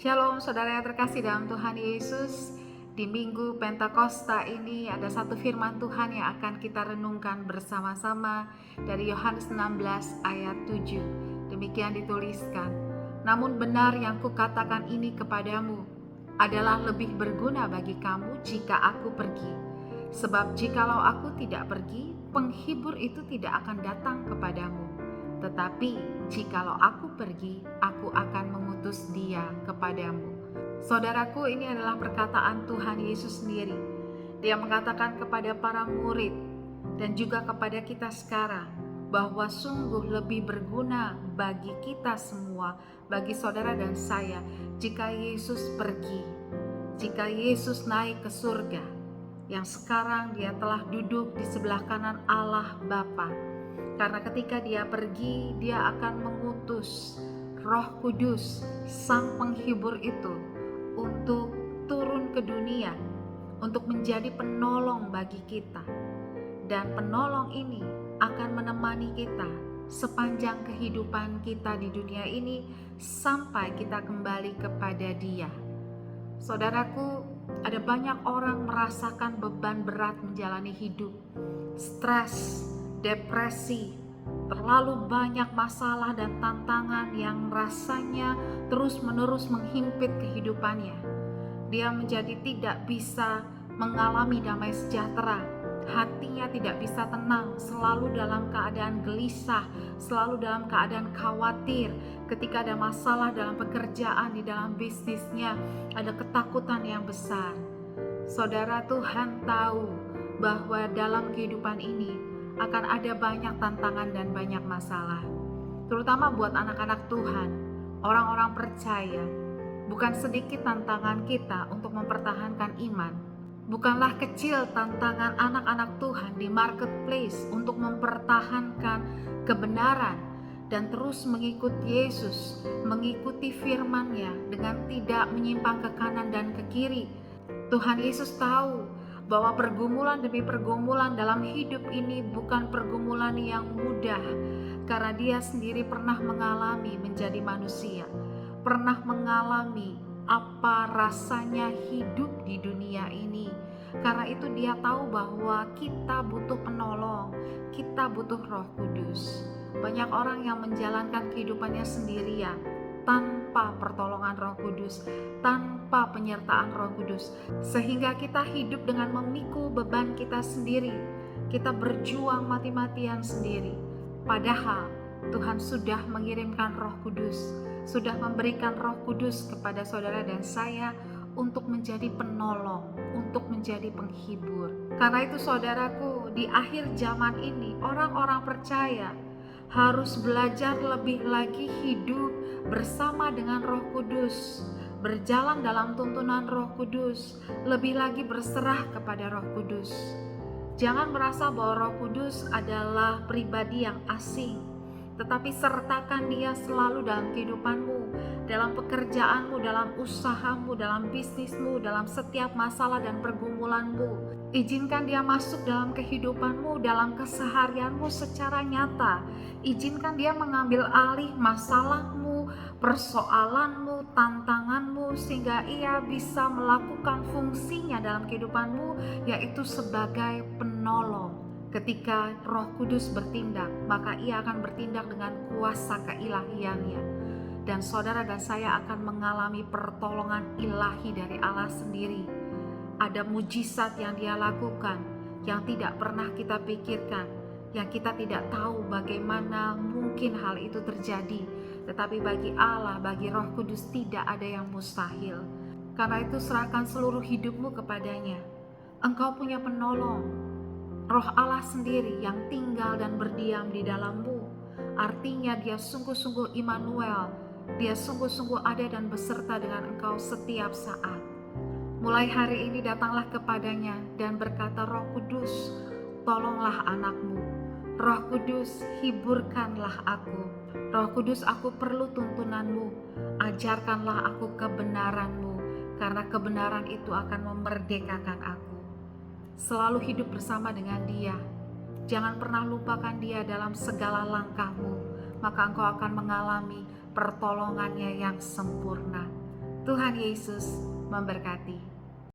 Shalom saudara yang terkasih dalam Tuhan Yesus. Di Minggu Pentakosta ini ada satu firman Tuhan yang akan kita renungkan bersama-sama dari Yohanes 16 ayat 7. Demikian dituliskan, "Namun benar yang kukatakan ini kepadamu adalah lebih berguna bagi kamu jika aku pergi. Sebab jikalau aku tidak pergi, penghibur itu tidak akan datang kepadamu. Tetapi jikalau aku pergi, aku akan mengutus dia kepadamu." Saudaraku, ini adalah perkataan Tuhan Yesus sendiri. Dia mengatakan kepada para murid dan juga kepada kita sekarang bahwa sungguh lebih berguna bagi kita semua, bagi saudara dan saya, jika Yesus pergi, jika Yesus naik ke surga, yang sekarang dia telah duduk di sebelah kanan Allah Bapa. Karena ketika dia pergi, dia akan mengutus Roh Kudus, Sang Penghibur itu, untuk turun ke dunia, untuk menjadi penolong bagi kita. Dan penolong ini akan menemani kita sepanjang kehidupan kita di dunia ini sampai kita kembali kepada Dia. Saudaraku, ada banyak orang merasakan beban berat menjalani hidup, stres, depresi, terlalu banyak masalah dan tantangan yang rasanya terus-menerus menghimpit kehidupannya. Dia menjadi tidak bisa mengalami damai sejahtera, hatinya tidak bisa tenang, selalu dalam keadaan gelisah, selalu dalam keadaan khawatir. Ketika ada masalah dalam pekerjaan, di dalam bisnisnya, ada ketakutan yang besar. Saudara, Tuhan tahu bahwa dalam kehidupan ini akan ada banyak tantangan dan banyak masalah, terutama buat anak-anak Tuhan, orang-orang percaya. Bukan sedikit tantangan kita untuk mempertahankan iman. Bukanlah kecil tantangan anak-anak Tuhan di marketplace untuk mempertahankan kebenaran dan terus mengikuti Yesus, mengikuti firman-Nya dengan tidak menyimpang ke kanan dan ke kiri. Tuhan Yesus tahu bahwa pergumulan demi pergumulan dalam hidup ini bukan pergumulan yang mudah, karena dia sendiri pernah mengalami menjadi manusia, pernah mengalami apa rasanya hidup di dunia ini. Karena itu dia tahu bahwa kita butuh penolong, kita butuh Roh Kudus. Banyak orang yang menjalankan kehidupannya sendirian, tanpa pertolongan Roh Kudus, tanpa penyertaan Roh Kudus, sehingga kita hidup dengan memikul beban kita sendiri. Kita berjuang mati-matian sendiri. Padahal Tuhan sudah mengirimkan Roh Kudus, sudah memberikan Roh Kudus kepada saudara dan saya untuk menjadi penolong, untuk menjadi penghibur. Karena itu saudaraku, di akhir zaman ini orang-orang percaya harus belajar lebih lagi hidup bersama dengan Roh Kudus, berjalan dalam tuntunan Roh Kudus, lebih lagi berserah kepada Roh Kudus. Jangan merasa bahwa Roh Kudus adalah pribadi yang asing, tetapi sertakan dia selalu dalam kehidupanmu, dalam pekerjaanmu, dalam usahamu, dalam bisnismu, dalam setiap masalah dan pergumulanmu. Izinkan dia masuk dalam kehidupanmu, dalam keseharianmu secara nyata. Izinkan dia mengambil alih masalahmu, persoalanmu, tantanganmu, sehingga ia bisa melakukan fungsinya dalam kehidupanmu, yaitu sebagai penolong. Ketika Roh Kudus bertindak, maka ia akan bertindak dengan kuasa keilahiannya. Dan saudara dan saya akan mengalami pertolongan ilahi dari Allah sendiri. Ada mujizat yang dia lakukan, yang tidak pernah kita pikirkan, yang kita tidak tahu bagaimana mungkin hal itu terjadi. Tetapi bagi Allah, bagi Roh Kudus tidak ada yang mustahil. Karena itu serahkan seluruh hidupmu kepadanya. Engkau punya penolong, Roh Allah sendiri yang tinggal dan berdiam di dalammu. Artinya dia sungguh-sungguh Immanuel, dia sungguh-sungguh ada dan beserta dengan engkau setiap saat. Mulai hari ini datanglah kepadanya dan berkata, "Roh Kudus, tolonglah anakmu. Roh Kudus, hiburkanlah aku. Roh Kudus, aku perlu tuntunanmu. Ajarkanlah aku kebenaranmu, karena kebenaran itu akan memerdekakan aku." Selalu hidup bersama dengan dia. Jangan pernah lupakan dia dalam segala langkahmu, maka engkau akan mengalami pertolongannya yang sempurna. Tuhan Yesus memberkati.